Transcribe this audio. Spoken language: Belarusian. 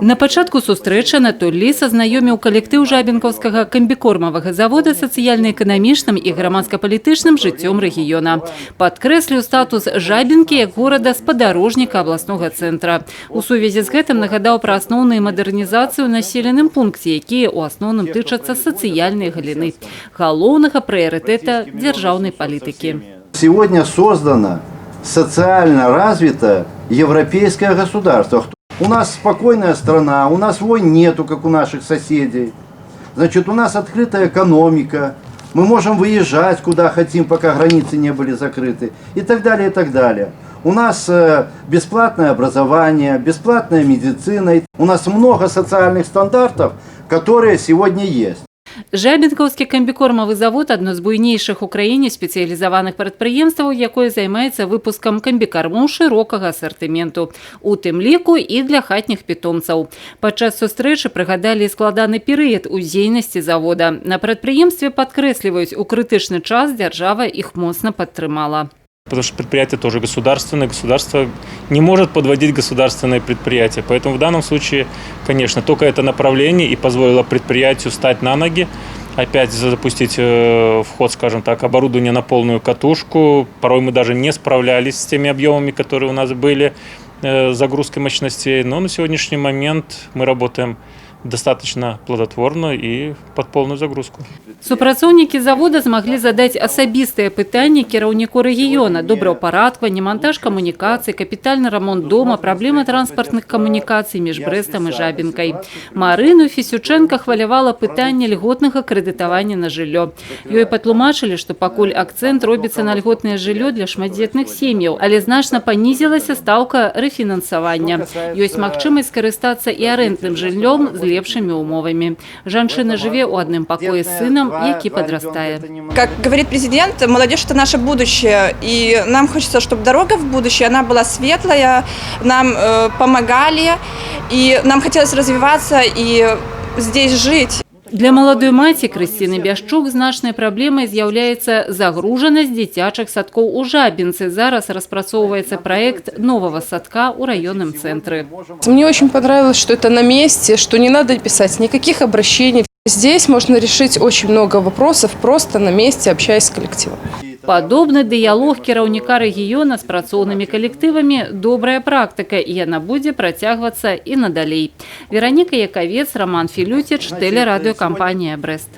На пачатку сустрэчы Анатоль Ліс азнаёміў калектыў жабінкаўскага камбікормавага завода сацыяльна-эканамічным і грамадска-палітычным жыццём рэгіёна. Падкрэсліў статус Жабінкі як горада-спадарожніка абласнога цэнтра. У сувязі з гэтым нагадаў пра асноўныя мадэрнізацыі ў населеным пункце, якія ў асноўным тычацца сацыяльнай галіны, галоўнага прыярытэта дзяржаўнай палітыкі. Сегодня создано социально развитое европейское государство. У нас спокойная страна, у нас войн нету, как у наших соседей. Значит, у нас открытая экономика, мы можем выезжать куда хотим, пока границы не были закрыты, и так далее, и так далее. У нас бесплатное образование, бесплатная медицина. У нас много социальных стандартов, которые сегодня есть. Жабінкаўскі камбікормавы завод – адно з буйнейшых у краіне спецыялізаваных прадпрыемстваў, якое займаецца выпускам камбікармоў шырокага асартыменту, у тым ліку і для хатніх питомцаў. Падчас сустрэчы прыгадалі складаны перыяд у дзейнасці завода. На прадпрыемстве падкрэсліваюць, у крытычны час дзяржава іх моцна падтрымала. Потому что предприятие тоже государственное, государство не может подводить государственное предприятие. Поэтому в данном случае, конечно, только это направление и позволило предприятию встать на ноги, опять запустить в ход, скажем так, оборудование на полную катушку. Порой мы даже не справлялись с теми объемами, которые у нас были, загрузкой мощностей. Но на сегодняшний момент мы работаем достаточно плодотворно и под полную загрузку. Супрацоўнікі завода змаглі задаць асабістыя пытанні кіраўніку рэгіёна: добраўпарадкаванне, монтаж камунікацый, капітальны рамонт дома, праблемы транспартных камунікацый між Брэстам і Жабінкай. Марыну Фісючэнка хвалявала пытанне льготнага крэдытавання на жыллё. Ёй патлумачылі, што пакуль акцэнт робіцца на льготнае жыллё для шматдзетных сем'яў, але значна панізілася стаўка рэфінансавання. Ёсць магчымасць скарыстацца і арэндным жыллём з лепшими умовами. Жанчына живе у одном покое с сыном, який подрастает. Как говорит президент, молодежь – это наше будущее. И нам хочется, чтобы дорога в будущее, она была светлая, нам помогали, и нам хотелось развиваться и здесь жить. Для маладой маці Крысціны Бяшчук значнай праблемай з'яўляецца загружанасць дзіцячых садкоў у Жабінцы. Зараз распрацоўваецца проект нового садка у районном центре. Мне очень понравилось, что это на месте, что не надо писать никаких обращений. Здесь можно решить очень много вопросов просто на месте, общаясь с коллективом. Падобны дыялог кіраўніка рэгіёна з працоўнымі калектывамі – добрая практыка, і яна будзе працягвацца і надалей. Вераніка Якавец, Роман Філюціч, тэлерадыёкампанія «Брэст».